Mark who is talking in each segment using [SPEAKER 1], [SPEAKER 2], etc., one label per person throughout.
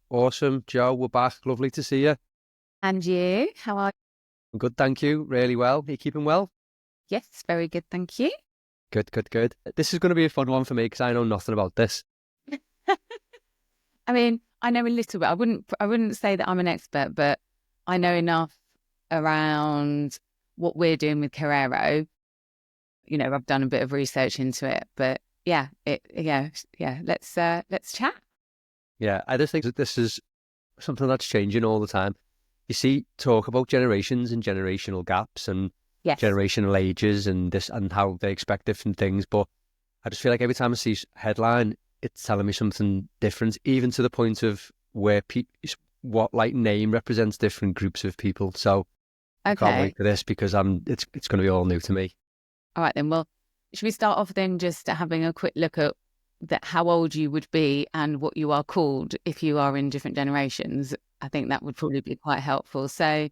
[SPEAKER 1] Awesome. Joe, we're back. Lovely to see you.
[SPEAKER 2] And you? How are you?
[SPEAKER 1] I'm good, thank you. Really well. Are you keeping well?
[SPEAKER 2] Yes, very good, thank you.
[SPEAKER 1] Good, good, good. This is going to be a fun one for me because I know nothing about this.
[SPEAKER 2] I mean, I know a little bit. I wouldn't say that I'm an expert, but I know enough around what we're doing with Carrero. I've done a bit of research into it, but yeah. Let's chat.
[SPEAKER 1] Yeah, I just think that this is something that's changing all the time. You see, talk about generations and generational gaps and
[SPEAKER 2] Yes.
[SPEAKER 1] generational ages and this and how they expect different things. But I just feel like every time I see headline, it's telling me something different, even to the point of where what like name represents different groups of people. So I can't
[SPEAKER 2] Okay.
[SPEAKER 1] wait for this because it's going to be all new to me.
[SPEAKER 2] All right then. Well, should we start off then just having a quick look at how old you would be and what you are called if you are in different generations? I think that would probably be quite helpful. So,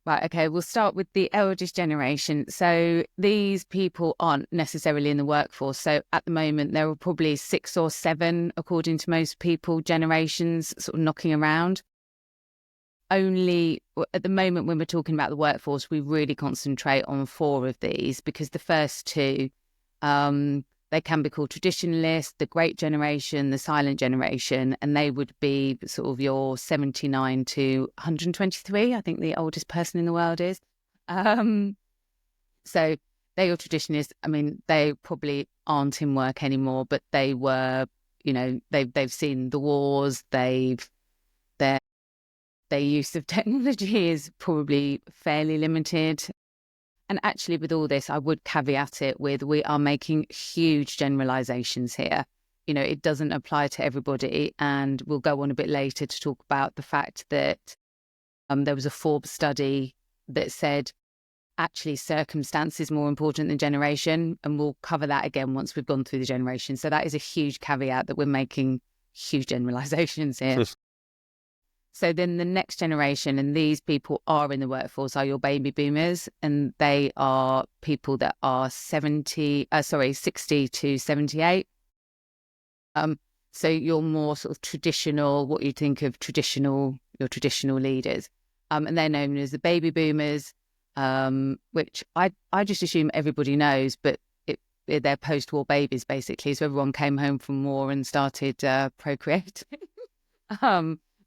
[SPEAKER 2] right, okay, we'll start with the eldest generation. So these people aren't necessarily in the workforce. So at the moment, there are probably 6 or 7, according to most people, generations sort of knocking around. Only at the moment, when we're talking about the workforce, we really concentrate on 4 of these because the first 2, they can be called traditionalists, the great generation, the silent generation, and they would be sort of your 79 to 123. I think the oldest person in the world is. Um, so they're your traditionalists. I mean, they probably aren't in work anymore, but they were, they've seen the wars, their use of technology is probably fairly limited. And actually, with all this, I would caveat it with we are making huge generalizations here. It doesn't apply to everybody. And we'll go on a bit later to talk about the fact that there was a Forbes study that said actually circumstance is more important than generation. And we'll cover that again once we've gone through the generation. So that is a huge caveat that we're making huge generalizations here. So then the next generation, and these people are in the workforce, are your baby boomers, and they are people that are 60 to 78. So you're more sort of traditional, what you think of your traditional leaders. And they're known as the baby boomers, which I just assume everybody knows, but they're post-war babies, basically. So everyone came home from war and started procreating.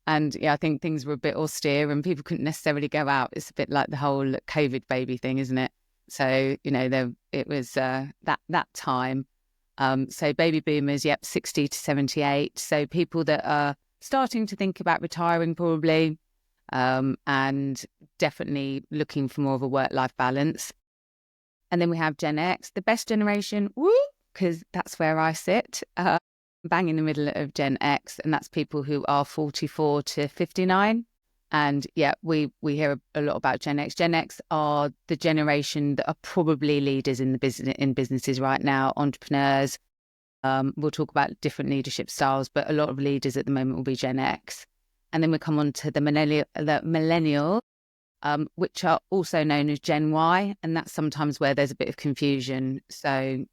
[SPEAKER 2] And yeah, I think things were a bit austere and people couldn't necessarily go out. It's a bit like the whole COVID baby thing, isn't it? So, it was that time. So baby boomers, yep, 60 to 78. So people that are starting to think about retiring probably, and definitely looking for more of a work-life balance. And then we have Gen X, the best generation, woo, because that's where I sit. Bang in the middle of Gen X, and that's people who are 44 to 59. And yeah, we hear a lot about Gen X. Gen X are the generation that are probably leaders in businesses right now, entrepreneurs. We'll talk about different leadership styles, but a lot of leaders at the moment will be Gen X. And then we come on to the millennial, which are also known as Gen Y, and that's sometimes where there's a bit of confusion. So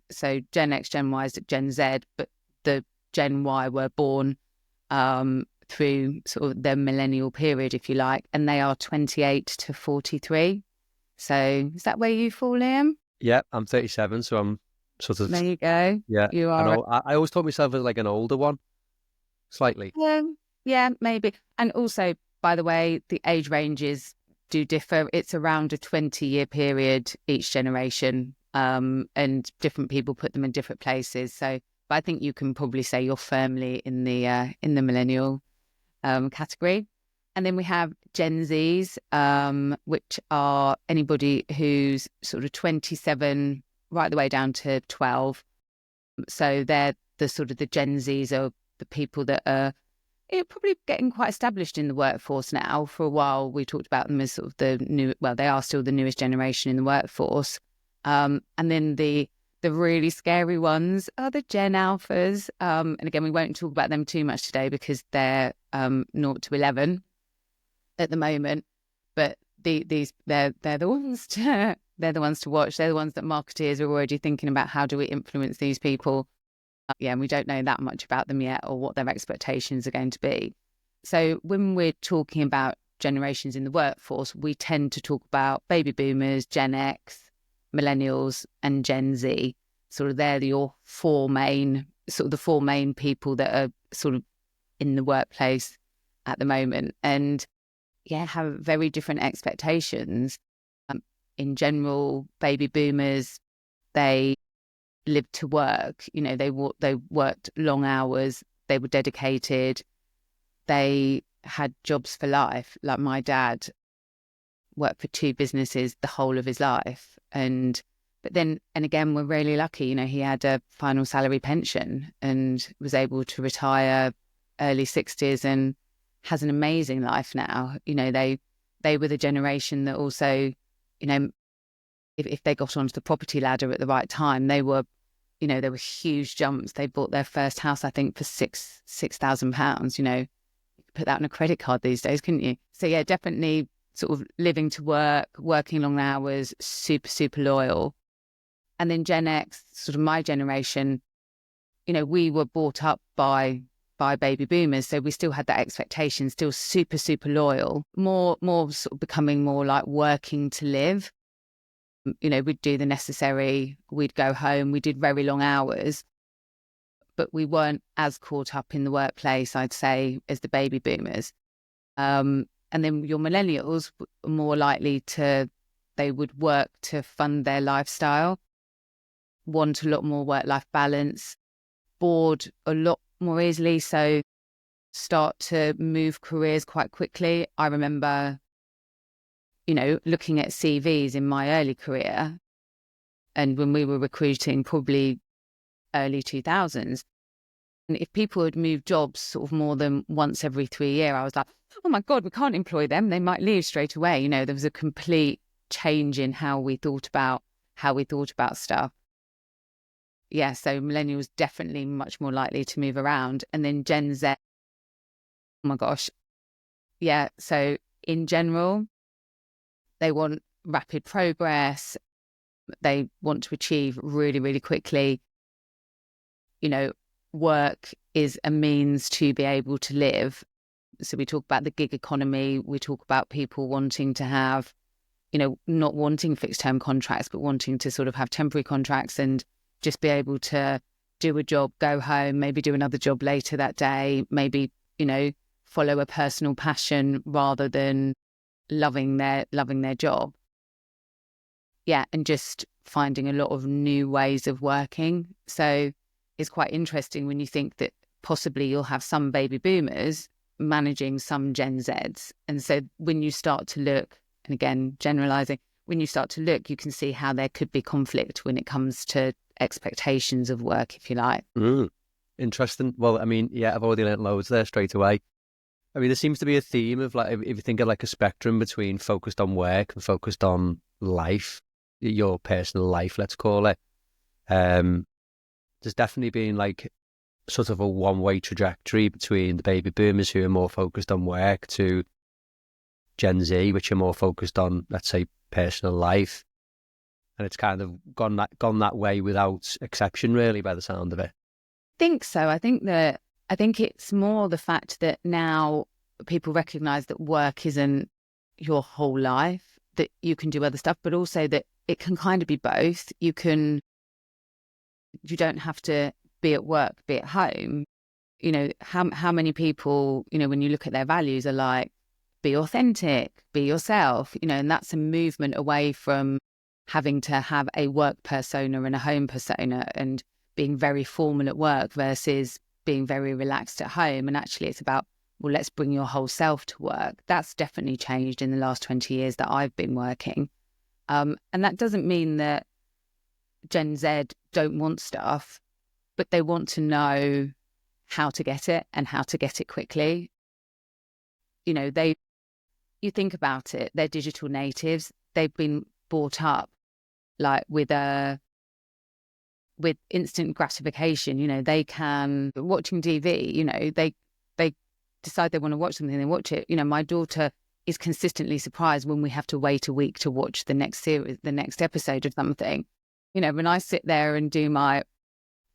[SPEAKER 2] so Gen X, Gen Y is Gen Z, but the Gen Y were born through sort of the millennial period, if you like, and they are 28 to 43. So is that where you fall, Liam?
[SPEAKER 1] Yeah, I'm 37, so I'm sort of,
[SPEAKER 2] There you go.
[SPEAKER 1] yeah,
[SPEAKER 2] You
[SPEAKER 1] I
[SPEAKER 2] are.
[SPEAKER 1] know. I always thought myself as like an older one, slightly.
[SPEAKER 2] Yeah, maybe. And also, by the way, the age ranges do differ. It's around a 20-year period each generation, and different people put them in different places. So, but I think you can probably say you're firmly in the millennial category. And then we have Gen Zs, which are anybody who's sort of 27 right the way down to 12. So they're the sort of the Gen Zs are the people that are probably getting quite established in the workforce now. For a while, we talked about them as sort of the new, well, they are still the newest generation in the workforce. And then the really scary ones are the Gen Alphas. And again, we won't talk about them too much today because they're 0 to 11 at the moment. But they're the ones to they're the ones to watch. They're the ones that marketeers are already thinking about, how do we influence these people? Yeah, and we don't know that much about them yet or what their expectations are going to be. So when we're talking about generations in the workforce, we tend to talk about baby boomers, Gen X, millennials, and Gen Z. Sort of they're your the four main people that are sort of in the workplace at the moment. And yeah, have very different expectations. In general, baby boomers, they lived to work. They worked long hours. They were dedicated. They had jobs for life. Like my dad worked for 2 businesses the whole of his life. And again, we're really lucky. He had a final salary pension and was able to retire early 60s and has an amazing life now. They were the generation that also, if they got onto the property ladder at the right time, there were huge jumps. They bought their first house, I think, for £6,000. You could put that on a credit card these days, couldn't you? So yeah, definitely sort of living to work, working long hours, super, super loyal. And then Gen X, sort of my generation, we were brought up by baby boomers, so we still had that expectation, still super, super loyal, more sort of becoming more like working to live. We'd do the necessary, we'd go home, we did very long hours, but we weren't as caught up in the workplace, I'd say, as the baby boomers. And then your millennials were more likely they would work to fund their lifestyle, want a lot more work-life balance, bored a lot more easily, so start to move careers quite quickly. I remember looking at CVs in my early career, and when we were recruiting, probably early 2000s, and if people had moved jobs sort of more than once every 3 years, I was like, oh my God, we can't employ them. They might leave straight away. There was a complete change in how we thought about stuff. Yeah, so millennials definitely much more likely to move around. And then Gen Z, oh my gosh. Yeah, so in general, they want rapid progress. They want to achieve really, really quickly. Work is a means to be able to live. So we talk about the gig economy. We talk about people wanting to have, not wanting fixed term contracts, but wanting to sort of have temporary contracts and just be able to do a job, go home, maybe do another job later that day, maybe, follow a personal passion rather than loving their job. Yeah, and just finding a lot of new ways of working. So it's quite interesting when you think that possibly you'll have some baby boomers managing some Gen Zs. And so when you start to look, and again, generalizing, when you start to look, you can see how there could be conflict when it comes to expectations of work, if you like.
[SPEAKER 1] Interesting. Well, I mean, yeah, I've already learnt loads there straight away. I mean, there seems to be a theme of, like, if you think of like a spectrum between focused on work and focused on life, your personal life, let's call it. There's definitely been like sort of a one-way trajectory between the baby boomers who are more focused on work to Gen Z, which are more focused on, let's say, personal life. And it's kind of gone that way without exception, really, by the sound of it.
[SPEAKER 2] I think so. I think it's more the fact that now people recognise that work isn't your whole life, that you can do other stuff, but also that it can kind of be both. You don't have to be at work, be at home. How many people, when you look at their values, are like, be authentic, be yourself, and that's a movement away from having to have a work persona and a home persona and being very formal at work versus being very relaxed at home. And actually it's about, well, let's bring your whole self to work. That's definitely changed in the last 20 years that I've been working. And that doesn't mean that Gen Z don't want stuff, but they want to know how to get it and how to get it quickly. You think about it, they're digital natives. They've been brought up like with instant gratification. They can, watching TV, they decide they want to watch something, they watch it. My daughter is consistently surprised when we have to wait a week to watch the next series, the next episode of something. When I sit there and do my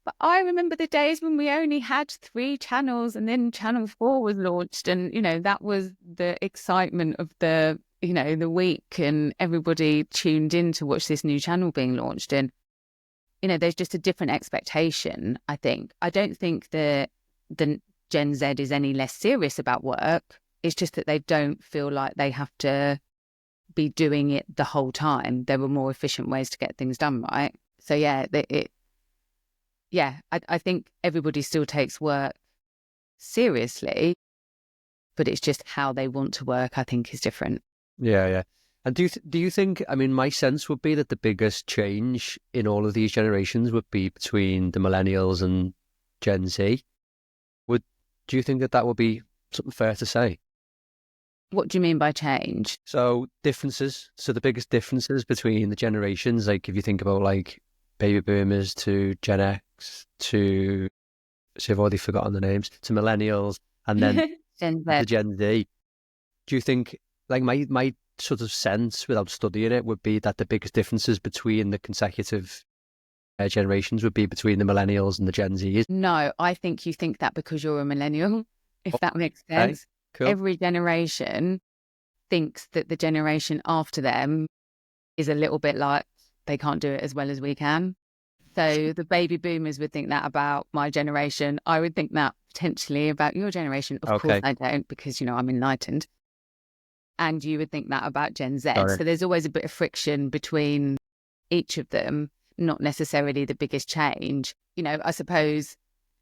[SPEAKER 2] but I remember the days when we only had 3 channels and then channel 4 was launched. And, that was the excitement of the week, and everybody tuned in to watch this new channel being launched. And, there's just a different expectation, I think. I don't think that the Gen Z is any less serious about work. It's just that they don't feel like they have to be doing it the whole time. There were more efficient ways to get things done, right? So I think everybody still takes work seriously, but it's just how they want to work, I think, is different.
[SPEAKER 1] Yeah. And do you think, I mean, my sense would be that the biggest change in all of these generations would be between the millennials and Gen Z. Do you think that would be something fair to say?
[SPEAKER 2] What do you mean by change?
[SPEAKER 1] So differences. So the biggest differences between the generations, like if you think about like baby boomers to Gen X to, so I've already forgotten the names, to millennials, and then the Gen Z. Do you think, like my sort of sense without studying it would be that the biggest differences between the consecutive generations would be between the millennials and the Gen Zs?
[SPEAKER 2] No, I think you think that because you're a millennial, if that makes sense.
[SPEAKER 1] Cool.
[SPEAKER 2] Every generation thinks that the generation after them is a little bit like they can't do it as well as we can. So the baby boomers would think that about my generation. I would think that potentially about your generation. Of course I don't, because, I'm enlightened. And you would think that about Gen Z. So there's always a bit of friction between each of them, not necessarily the biggest change. I suppose,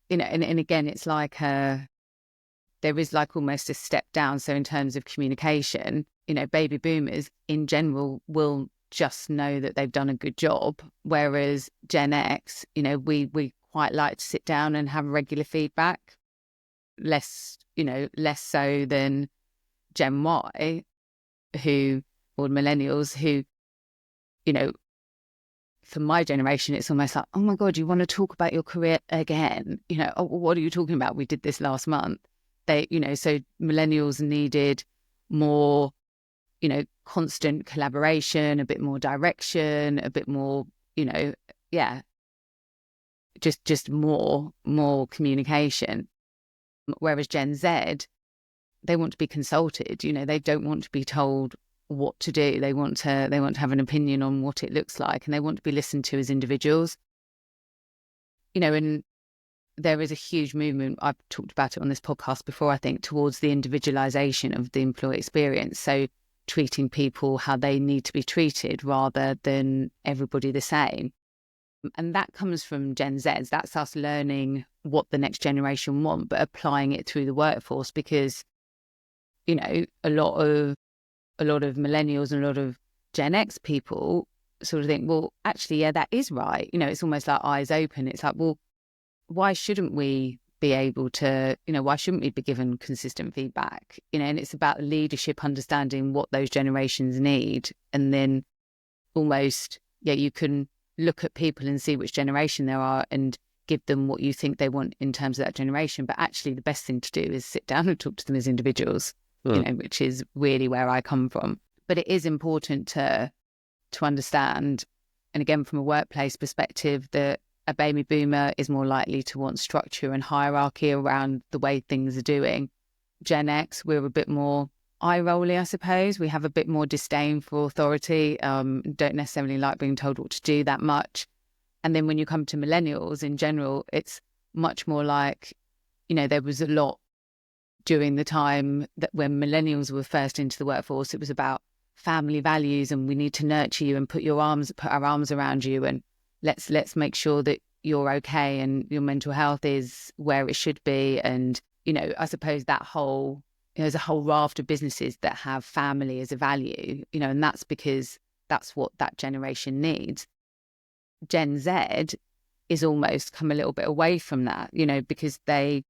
[SPEAKER 2] and again, it's like there is like almost a step down. So in terms of communication, baby boomers in general will just know that they've done a good job. Whereas Gen X, we quite like to sit down and have regular feedback. Less so than Gen Y, or millennials who, for my generation, it's almost like, oh my God, you want to talk about your career again? Oh, what are you talking about? We did this last month. So millennials needed more, constant collaboration, a bit more direction, a bit more, just more communication. Whereas Gen Z, they want to be consulted. They don't want to be told what to do. They want to have an opinion on what it looks like, and they want to be listened to as individuals. And there is a huge movement, I've talked about it on this podcast before, I think, towards the individualization of the employee experience. So treating people how they need to be treated rather than everybody the same. And that comes from Gen Zs. That's us learning what the next generation want, but applying it through the workforce, because, a lot of millennials and a lot of Gen X people sort of think, well, actually, yeah, that is right. It's almost like eyes open. It's like, well, why shouldn't we be able to, why shouldn't we be given consistent feedback? And it's about leadership, understanding what those generations need. And then almost, you can look at people and see which generation they are and give them what you think they want in terms of that generation. But actually the best thing to do is sit down and talk to them as individuals, which is really where I come from. But it is important to understand, and again, from a workplace perspective, that a baby boomer is more likely to want structure and hierarchy around the way things are doing. Gen X, we're a bit more eye-rolly, I suppose. We have a bit more disdain for authority, don't necessarily like being told what to do that much. And then when you come to millennials in general, it's much more like, there was a lot during the time that when millennials were first into the workforce, it was about family values, and we need to nurture you and put our arms around you, and let's make sure that you're okay and your mental health is where it should be. And, I suppose that whole, there's a whole raft of businesses that have family as a value, and that's because that's what that generation needs. Gen Z is almost come a little bit away from that, because they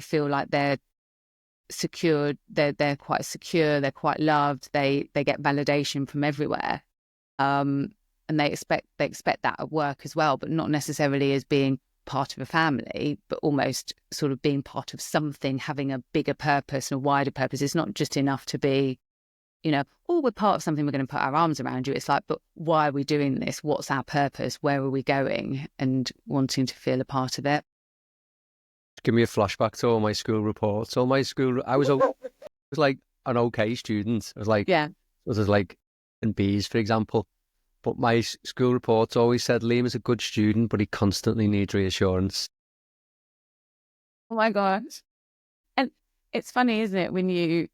[SPEAKER 2] feel like they're secure, they're quite secure, they're quite loved, they get validation from everywhere. And they expect that at work as well, but not necessarily as being part of a family, but almost sort of being part of something, having a bigger purpose and a wider purpose. It's not just enough to be or we're part of something, we're going to put our arms around you. It's like, but why are we doing this? What's our purpose? Where are we going? And wanting to feel a part of it.
[SPEAKER 1] Give me a flashback to all my school reports. I was like an okay student.
[SPEAKER 2] Yeah.
[SPEAKER 1] I was like in B's, for example. But my school reports always said Liam is a good student, but he constantly needs reassurance.
[SPEAKER 2] Oh my gosh. And it's funny, isn't it, when you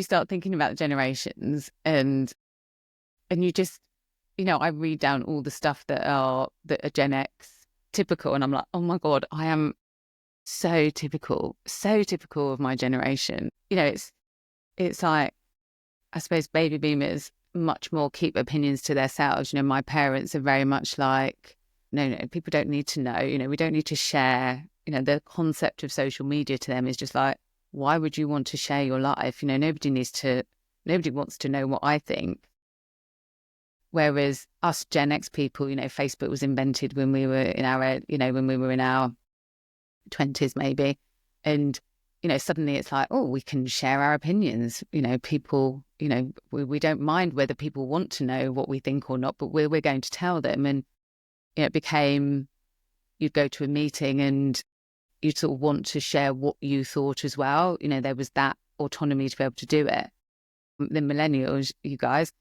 [SPEAKER 2] start thinking about generations and you just, I read down all the stuff that are Gen X typical, and I'm like, oh my God, I am so typical of my generation. It's like, I suppose baby boomers much more keep opinions to themselves. My parents are very much like, no, people don't need to know, we don't need to share. The concept of social media to them is just like, why would you want to share your life? Nobody wants to know what I think. Whereas us Gen X people, Facebook was invented when we were in our 20s maybe. And, suddenly it's like, oh, we can share our opinions. People, we don't mind whether people want to know what we think or not, but we're going to tell them. And it became, you'd go to a meeting and you'd sort of want to share what you thought as well. There was that autonomy to be able to do it. The millennials, you guys,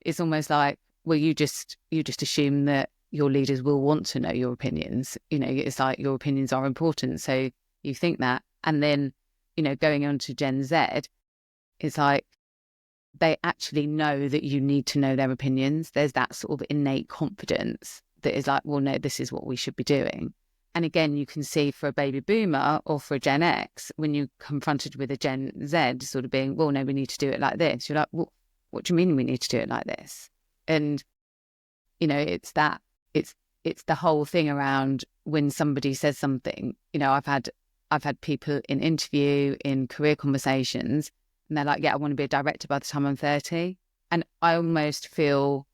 [SPEAKER 2] it's almost like, well, you just assume that your leaders will want to know your opinions. It's like your opinions are important. So you think that. And then, going on to Gen Z, it's like they actually know that you need to know their opinions. There's that sort of innate confidence that is like, well, no, this is what we should be doing. And again, you can see for a baby boomer or for a Gen X, when you're confronted with a Gen Z sort of being, well, no, we need to do it like this. You're like, well, what do you mean we need to do it like this? And, it's that, it's the whole thing around when somebody says something, I've had people in interview, in career conversations, and they're like, yeah, I want to be a director by the time I'm 30. And I almost feel,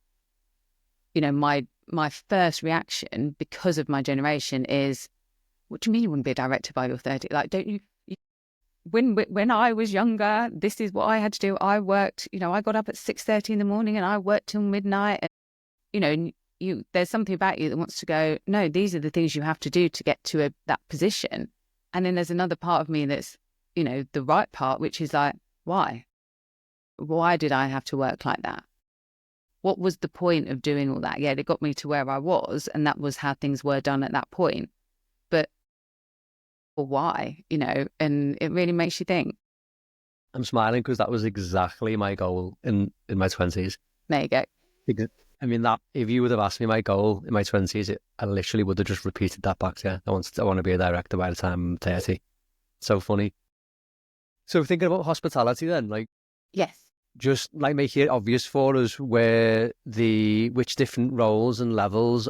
[SPEAKER 2] my first reaction because of my generation is, what do you mean you want to be a director by your 30? Like, don't you when I was younger, this is what I had to do. I worked, I got up at 6:30 in the morning and I worked till midnight. And, there's something about you that wants to go, no, these are the things you have to do to get to that position. And then there's another part of me that's, the right part, which is like, why? Why did I have to work like that? What was the point of doing all that? Yeah, it got me to where I was, and that was how things were done at that point. But why? And it really makes you think.
[SPEAKER 1] I'm smiling because that was exactly my goal in my 20s.
[SPEAKER 2] There you go.
[SPEAKER 1] I mean, that if you would have asked me my goal in my 20s, I literally would have just repeated that back to you. I want to be a director by the time I'm 30. So funny. So thinking about hospitality then, like,
[SPEAKER 2] yes,
[SPEAKER 1] just like making it obvious for us which different roles and levels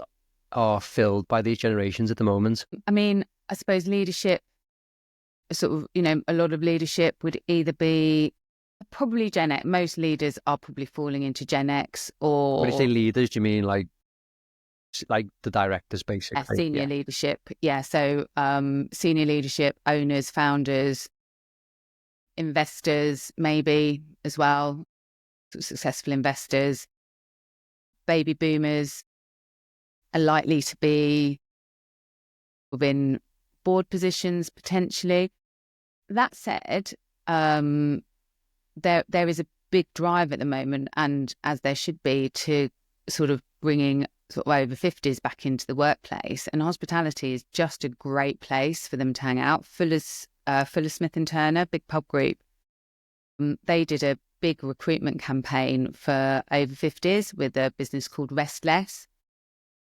[SPEAKER 1] are filled by these generations at the moment.
[SPEAKER 2] I mean, I suppose leadership, sort of, a lot of leadership would either be probably Gen X. Most leaders are probably falling into Gen X, or...
[SPEAKER 1] When you say leaders, do you mean like the directors, basically?
[SPEAKER 2] Senior leadership, yeah. So senior leadership, owners, founders, investors maybe as well, successful investors. Baby boomers are likely to be within board positions potentially. That said, there is a big drive at the moment, and as there should be, to sort of bringing sort of over 50s back into the workplace. And hospitality is just a great place for them to hang out. Fuller Smith and Turner, big pub group, they did a big recruitment campaign for over 50s with a business called Restless,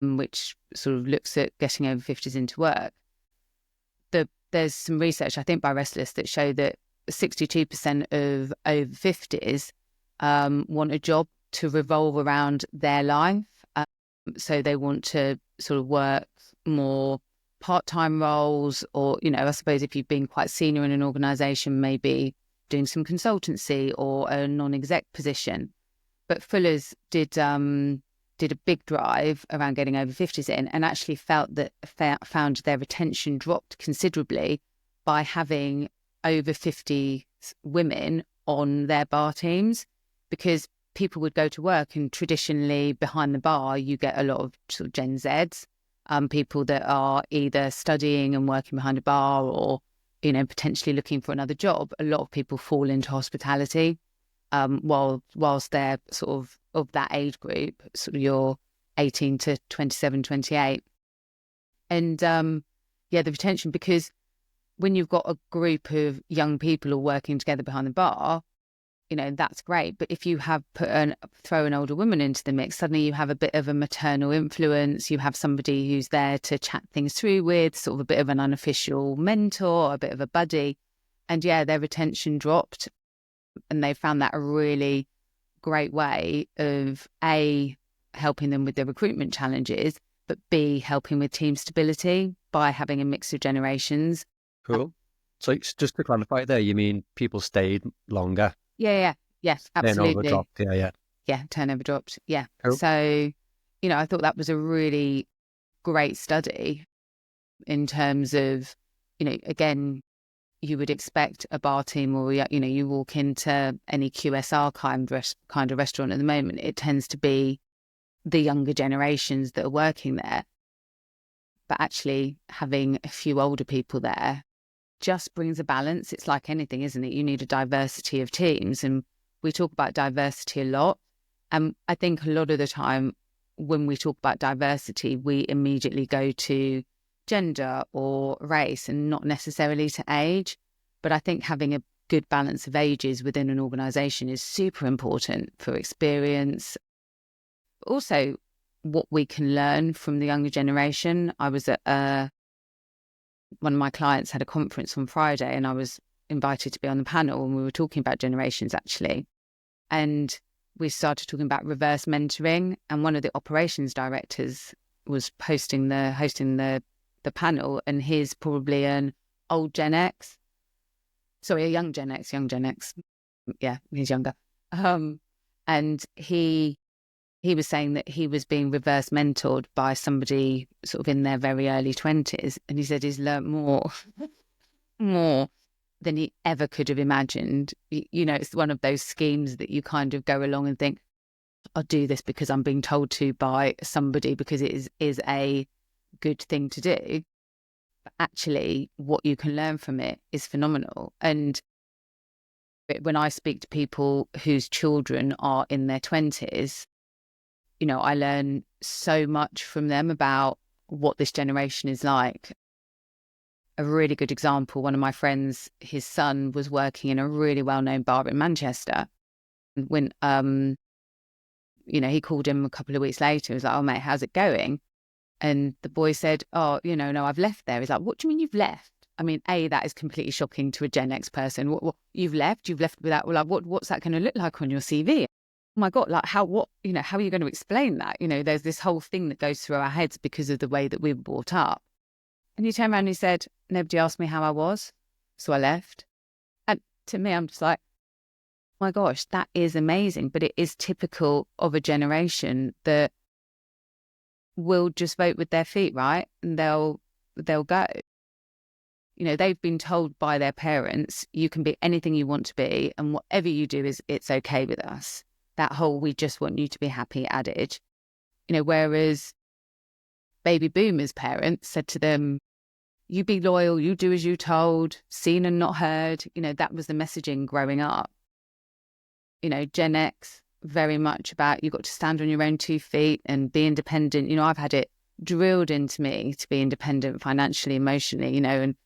[SPEAKER 2] which sort of looks at getting over 50s into work. There's some research, I think, by Restless that show that 62% of over 50s want a job to revolve around their life. So they want to sort of work more part-time roles, or, I suppose if you've been quite senior in an organisation, maybe doing some consultancy or a non-exec position. But Fuller's did a big drive around getting over 50s in, and actually found their retention dropped considerably by having over 50 women on their bar teams, because people would go to work, and traditionally behind the bar, you get a lot of sort of Gen Zs, people that are either studying and working behind a bar, or, you know, potentially looking for another job. A lot of people fall into hospitality, whilst they're sort of that age group, sort of your 18 to 27, 28. And the retention, because when you've got a group of young people all working together behind the bar, you know, that's great. But if you have throw an older woman into the mix, suddenly you have a bit of a maternal influence. You have somebody who's there to chat things through with, sort of a bit of an unofficial mentor, a bit of a buddy. And their retention dropped. And they found that a really great way of A, helping them with their recruitment challenges, but B, helping with team stability by having a mix of generations.
[SPEAKER 1] Cool. So just to clarify there, you mean people stayed longer?
[SPEAKER 2] Yes, absolutely.
[SPEAKER 1] Turnover dropped,
[SPEAKER 2] Yeah, turnover dropped, yeah.
[SPEAKER 1] Cool.
[SPEAKER 2] So, you know, I thought that was a really great study in terms of, you know, again, you would expect a bar team, or, you know, you walk into any QSR kind of restaurant at the moment, it tends to be the younger generations that are working there. But actually having a few older people there just brings a balance. It's like anything, isn't it? You need a diversity of teams. And we talk about diversity a lot. And I think a lot of the time when we talk about diversity, we immediately go to gender or race and not necessarily to age. But I think having a good balance of ages within an organisation is super important for experience. Also, what we can learn from the younger generation. I was at one of my clients had a conference on Friday, and I was invited to be on the panel, and we were talking about generations, actually. And we started talking about reverse mentoring, and one of the operations directors was hosting the panel, and he's probably an old Gen X. Sorry, a young Gen X. Yeah, he's younger. And he was saying that he was being reverse mentored by somebody sort of in their very early 20s. And he said he's learnt more than he ever could have imagined. You know, it's one of those schemes that you kind of go along and think, I'll do this because I'm being told to by somebody, because it is a good thing to do. But actually, what you can learn from it is phenomenal. And when I speak to people whose children are in their 20s, you know, I learn so much from them about what this generation is like. A really good example, one of my friends, his son was working in a really well-known bar in Manchester. When, you know, he called him a couple of weeks later, he was like, oh, mate, how's it going? And the boy said, oh, you know, no, I've left there. He's like, what do you mean you've left? I mean, A, that is completely shocking to a Gen X person. What you've left without, well, like, what's that going to look like on your CV? Oh my God, like how are you going to explain that? You know, there's this whole thing that goes through our heads because of the way that we were brought up. And he turned around and he said, nobody asked me how I was, so I left. And to me, I'm just like, oh my gosh, that is amazing. But it is typical of a generation that will just vote with their feet, right? And they'll go. You know, they've been told by their parents, you can be anything you want to be, and whatever you do it's okay with us. That whole "we just want you to be happy" adage. You know, whereas baby boomers' parents said to them, you be loyal, you do as you're told, seen and not heard. You know, that was the messaging growing up. You know, Gen X, very much about you've got to stand on your own 2 feet and be independent. You know, I've had it drilled into me to be independent financially, emotionally, you know, and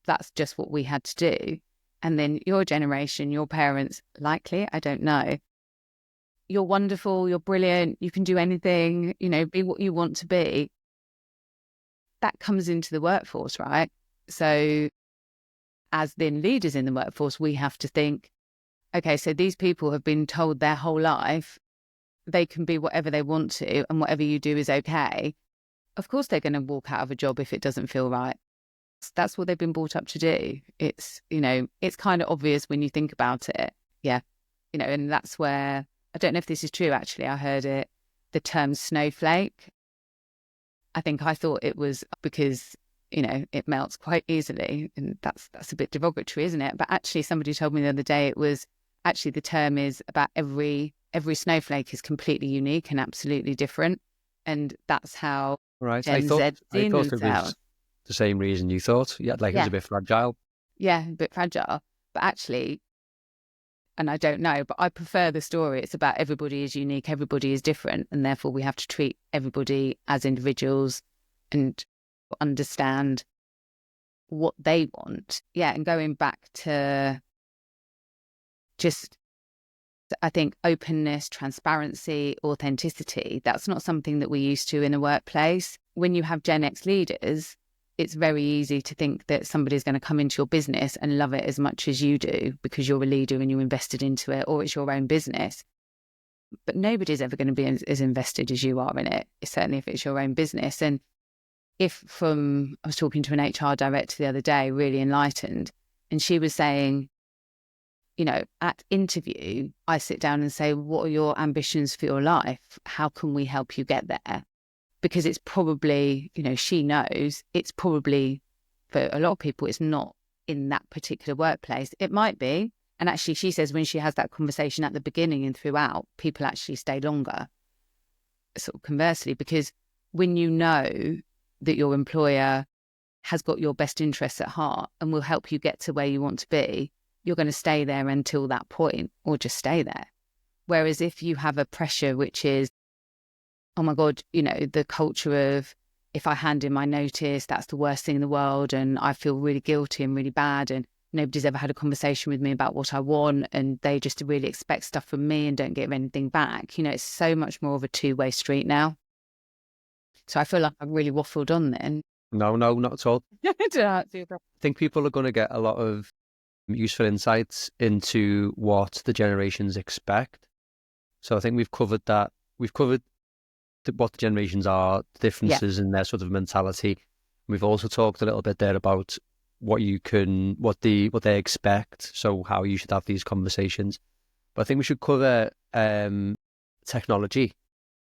[SPEAKER 2] that's just what we had to do. And then your generation, your parents, likely, I don't know, you're wonderful, you're brilliant, you can do anything, you know, be what you want to be. That comes into the workforce, right? So as then leaders in the workforce, we have to think, okay, so these people have been told their whole life they can be whatever they want to and whatever you do is okay. Of course they're going to walk out of a job if it doesn't feel right. That's what they've been brought up to do. It's, you know, it's kind of obvious when you think about it. Yeah. You know, and that's where, I don't know if this is true, actually. I heard it, the term snowflake. I think I thought it was because, you know, it melts quite easily. And that's a bit derogatory, isn't it? But actually somebody told me the other day it was actually the term is about every snowflake is completely unique and absolutely different. And that's how
[SPEAKER 1] Right.
[SPEAKER 2] Gen Z
[SPEAKER 1] I
[SPEAKER 2] see
[SPEAKER 1] thought it
[SPEAKER 2] themselves.
[SPEAKER 1] was the same reason you thought. Yeah, like it was
[SPEAKER 2] Yeah,
[SPEAKER 1] a bit fragile.
[SPEAKER 2] yeah, a bit fragile. But actually, and I don't know, but I prefer the story. It's about everybody is unique, everybody is different, and therefore we have to treat everybody as individuals and understand what they want. Yeah, and going back to just, I think, openness, transparency, authenticity, that's not something that we're used to in a workplace. When you have Gen X leaders, it's very easy to think that somebody's going to come into your business and love it as much as you do because you're a leader and you invested into it, or it's your own business. But nobody's ever going to be as invested as you are in it, certainly if it's your own business. And I was talking to an HR director the other day, really enlightened, and she was saying, at interview, I sit down and say, what are your ambitions for your life? How can we help you get there? Because it's probably, she knows it's probably, for a lot of people, it's not in that particular workplace. It might be. And actually, she says when she has that conversation at the beginning and throughout, people actually stay longer. Sort of conversely, because when you know that your employer has got your best interests at heart and will help you get to where you want to be, you're going to stay there until that point, or just stay there. Whereas if you have a pressure, which is, oh my God, the culture of, if I hand in my notice, that's the worst thing in the world, and I feel really guilty and really bad, and nobody's ever had a conversation with me about what I want, and they just really expect stuff from me and don't give anything back. It's so much more of a two-way street now. So I feel like I've really waffled on then.
[SPEAKER 1] No, not at all.
[SPEAKER 2] I
[SPEAKER 1] I think people are going to get a lot of useful insights into what the generations expect. So I think we've covered that. We've covered what the generations are, the differences in their sort of mentality. We've also talked a little bit there about what they expect. So how you should have these conversations. But I think we should cover technology.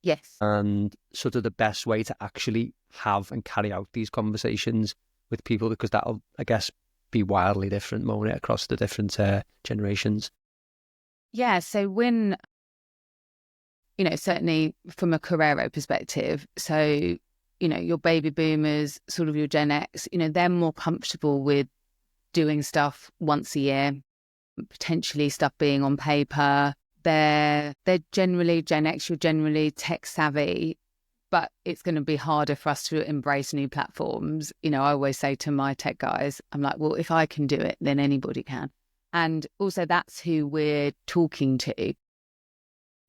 [SPEAKER 2] Yes.
[SPEAKER 1] And sort of the best way to actually have and carry out these conversations with people, because that'll, I guess, be wildly different, won't it, across the different generations?
[SPEAKER 2] Yeah. So when, certainly from a Carrero perspective, so, your baby boomers, sort of your Gen X, they're more comfortable with doing stuff once a year, potentially stuff being on paper. They're generally Gen X, you're generally tech savvy, but it's going to be harder for us to embrace new platforms. I always say to my tech guys, I'm like, well, if I can do it, then anybody can. And also that's who we're talking to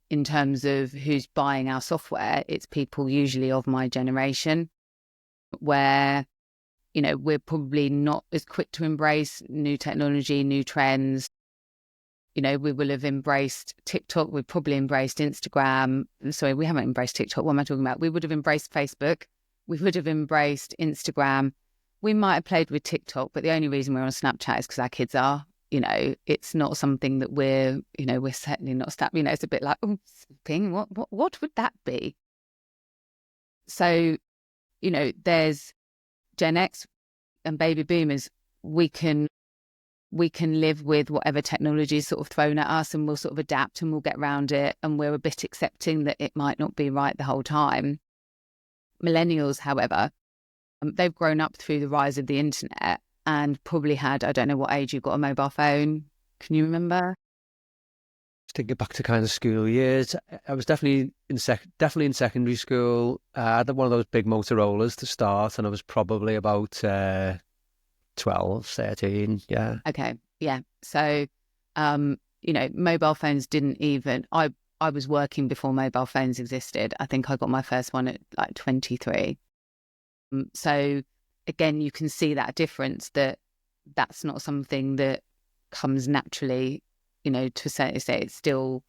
[SPEAKER 2] in terms of who's buying our software. It's people usually of my generation where, we're probably not as quick to embrace new technology, new trends. We will have embraced TikTok. We've probably embraced Instagram. Sorry, we haven't embraced TikTok. What am I talking about? We would have embraced Facebook. We would have embraced Instagram. We might have played with TikTok, but the only reason we're on Snapchat is because our kids are. It's not something that we're certainly not it's a bit like, oh, ping, what would that be? So, there's Gen X and baby boomers. We can live with whatever technology is sort of thrown at us, and we'll sort of adapt and we'll get around it. And we're a bit accepting that it might not be right the whole time. Millennials, however, they've grown up through the rise of the internet and probably had, I don't know what age you got a mobile phone. Can you remember?
[SPEAKER 1] Just thinking back to kind of school years, I was definitely in secondary school. I had one of those big Motorola's to start, and I was probably about 12, 13, yeah.
[SPEAKER 2] Okay, yeah. So, mobile phones didn't even, I was working before mobile phones existed. I think I got my first one at like 23. So again, you can see that difference, that's not something that comes naturally, to say it's still,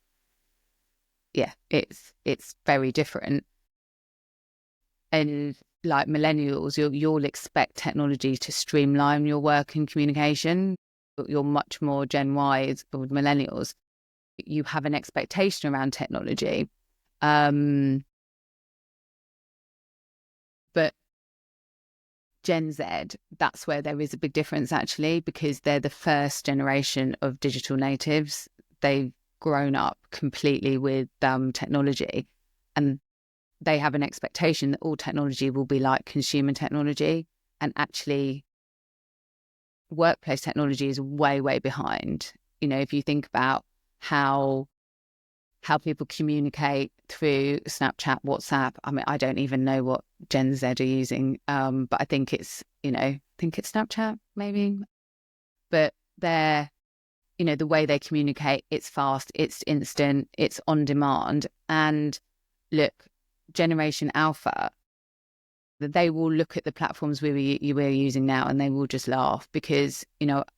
[SPEAKER 2] it's very different. And like millennials, you'll expect technology to streamline your work and communication. You're much more Gen Y with millennials. You have an expectation around technology. But Gen Z, that's where there is a big difference actually, because they're the first generation of digital natives. they've grown up completely with technology, and they have an expectation that all technology will be like consumer technology, and actually workplace technology is way, way behind. You know, if you think about how people communicate through Snapchat, WhatsApp. I mean, I don't even know what Gen Z are using, but I think it's, Snapchat maybe. But they're, the way they communicate, it's fast, it's instant, it's on demand. And look, Generation Alpha, they will look at the platforms we're using now and they will just laugh because,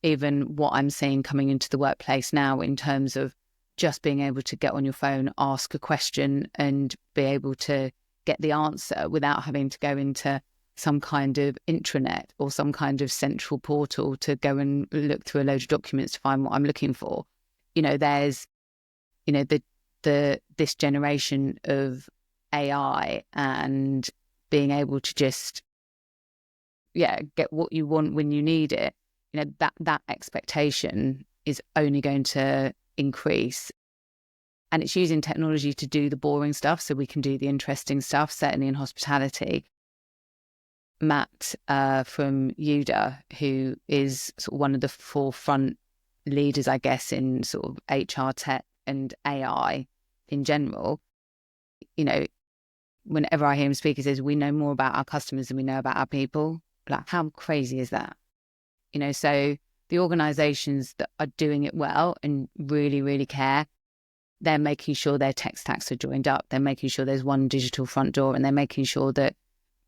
[SPEAKER 2] even what I'm seeing coming into the workplace now in terms of just being able to get on your phone, ask a question and be able to get the answer without having to go into some kind of intranet or some kind of central portal to go and look through a load of documents to find what I'm looking for. There's, this generation of AI and being able to just, get what you want when you need it. That expectation is only going to increase, and it's using technology to do the boring stuff so we can do the interesting stuff, certainly in hospitality. Matt from UDA, who is sort of one of the forefront leaders, I guess, in sort of HR tech and AI in general, whenever I hear him speak, he says, we know more about our customers than we know about our people. Like, how crazy is that? So the organizations that are doing it well and really, really care, they're making sure their tech stacks are joined up. They're making sure there's one digital front door, and they're making sure that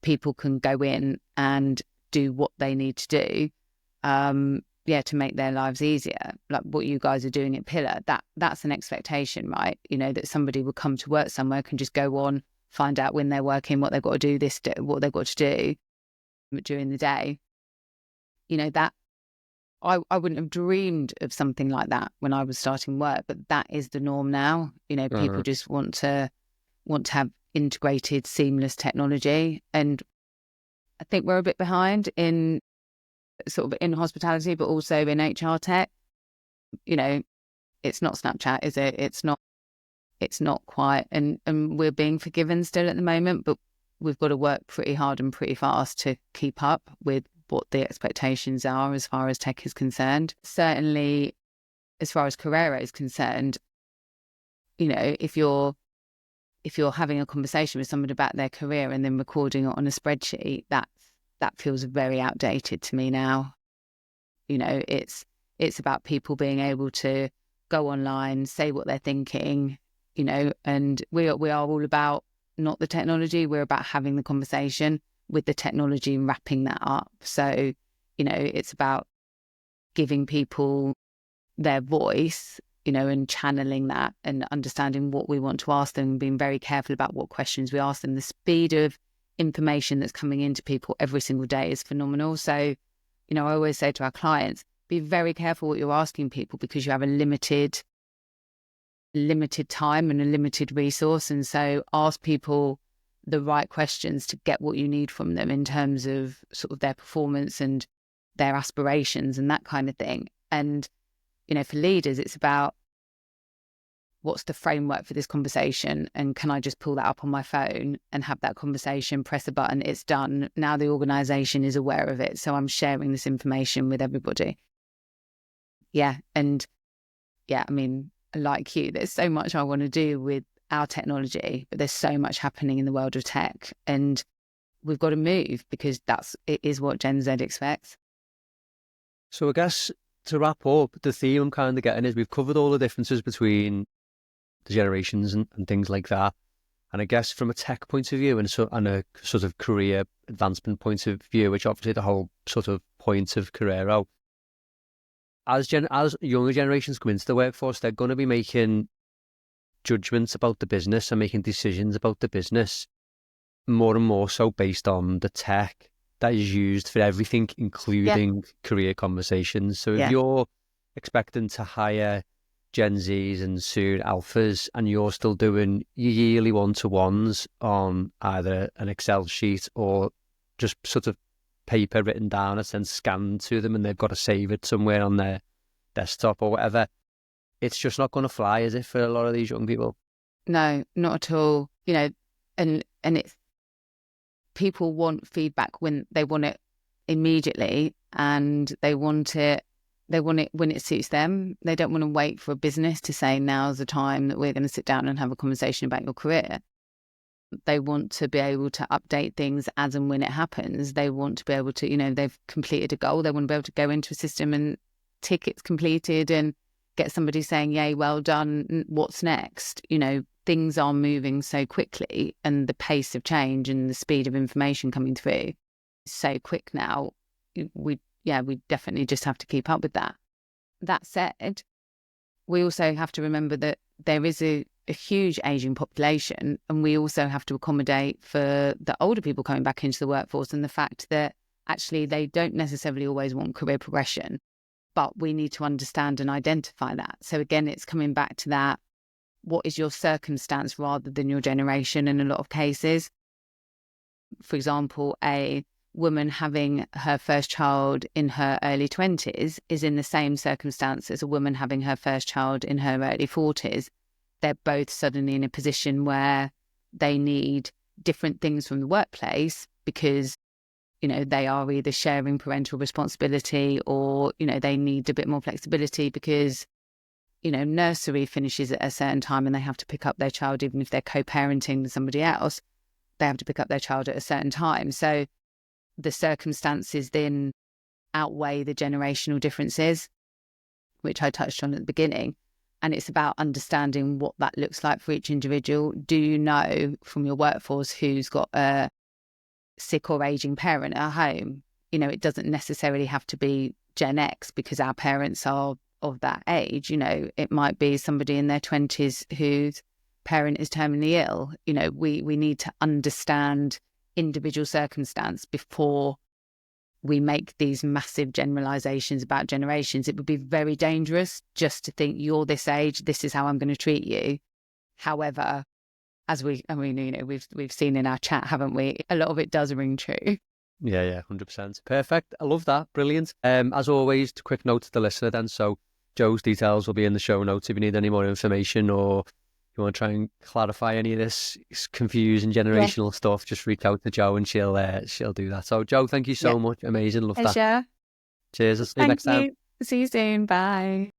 [SPEAKER 2] people can go in and do what they need to do, to make their lives easier. Like what you guys are doing at Pillar, that's an expectation, right? That somebody would come to work somewhere, can just go on, find out when they're working, what they've got to do, what they've got to do during the day. That I wouldn't have dreamed of something like that when I was starting work, but that is the norm now. People just want to have integrated, seamless technology. And I think we're a bit behind in sort of in hospitality, but also in HR tech. It's not Snapchat, is it? It's not quite, and we're being forgiven still at the moment, but we've got to work pretty hard and pretty fast to keep up with what the expectations are as far as tech is concerned. Certainly, as far as Carrera is concerned, if you're having a conversation with somebody about their career and then recording it on a spreadsheet, that feels very outdated to me now. It's about people being able to go online, say what they're thinking, and we are all about not the technology. We're about having the conversation with the technology and wrapping that up. So, it's about giving people their voice, and channeling that and understanding what we want to ask them, being very careful about what questions we ask them. The speed of information that's coming into people every single day is phenomenal. So, I always say to our clients, be very careful what you're asking people because you have a limited time and a limited resource. And so ask people the right questions to get what you need from them in terms of sort of their performance and their aspirations and that kind of thing. And, for leaders, it's about what's the framework for this conversation? And can I just pull that up on my phone and have that conversation, press a button, it's done. Now the organization is aware of it. So I'm sharing this information with everybody. Like you, there's so much I want to do with our technology, but there's so much happening in the world of tech, and we've got to move because it is what Gen Z expects.
[SPEAKER 1] So I guess to wrap up, the theme I'm kind of getting is we've covered all the differences between the generations and things like that. And I guess from a tech point of view and a sort of career advancement point of view, which obviously the whole sort of point of Carrera, as younger generations come into the workforce, they're going to be making judgments about the business and making decisions about the business more and more so based on the tech that is used for everything, including career conversations. So if you're expecting to hire Gen Zs and soon Alphas and you're still doing your yearly one-to-ones on either an Excel sheet or just sort of paper written down and then scanned to them and they've got to save it somewhere on their desktop or whatever, it's just not going to fly, is it, for a lot of these young people?
[SPEAKER 2] No, not at all. You know, and it's, people want feedback when they want it immediately, and they want it when it suits them. They don't want to wait for a business to say, now's the time that we're going to sit down and have a conversation about your career. They want to be able to update things as and when it happens. They want to be able to, you know, they've completed a goal. They want to be able to go into a system and tick it's completed and get somebody saying, yay, well done, what's next? You know, things are moving so quickly, and the pace of change and the speed of information coming through is so quick now. We definitely just have to keep up with that. That said, we also have to remember that there is a huge aging population, and we also have to accommodate for the older people coming back into the workforce, and the fact that actually they don't necessarily always want career progression, but we need to understand and identify that. So again, it's coming back to that, what is your circumstance rather than your generation in a lot of cases. For example, a woman having her first child in her early 20s is in the same circumstance as a woman having her first child in her early 40s. They're both suddenly in a position where they need different things from the workplace because, you know, they are either sharing parental responsibility, or, you know, they need a bit more flexibility because, you know, nursery finishes at a certain time and they have to pick up their child, even if they're co-parenting with somebody else, they have to pick up their child at a certain time. So the circumstances then outweigh the generational differences, which I touched on at the beginning. And it's about understanding what that looks like for each individual. Do you know from your workforce who's got a sick or aging parent at home? You know, it doesn't necessarily have to be Gen X because our parents are of that age. You know, it might be somebody in their 20s whose parent is terminally ill. You know, we need to understand individual circumstance before we make these massive generalizations about generations. It would be very dangerous just to think, you're this age, this is how I'm going to treat you. However, you know, we've seen in our chat, haven't we? A lot of it does ring true.
[SPEAKER 1] Yeah, 100%. Perfect. I love that. Brilliant. As always, a quick note to the listener then. So Joe's details will be in the show notes if you need any more information, or you want to try and clarify any of this confusing generational stuff, just reach out to Joe and she'll do that. So Joe, thank you so much. Amazing. Love that.
[SPEAKER 2] Pleasure.
[SPEAKER 1] Cheers. I'll see you next time.
[SPEAKER 2] See you soon. Bye.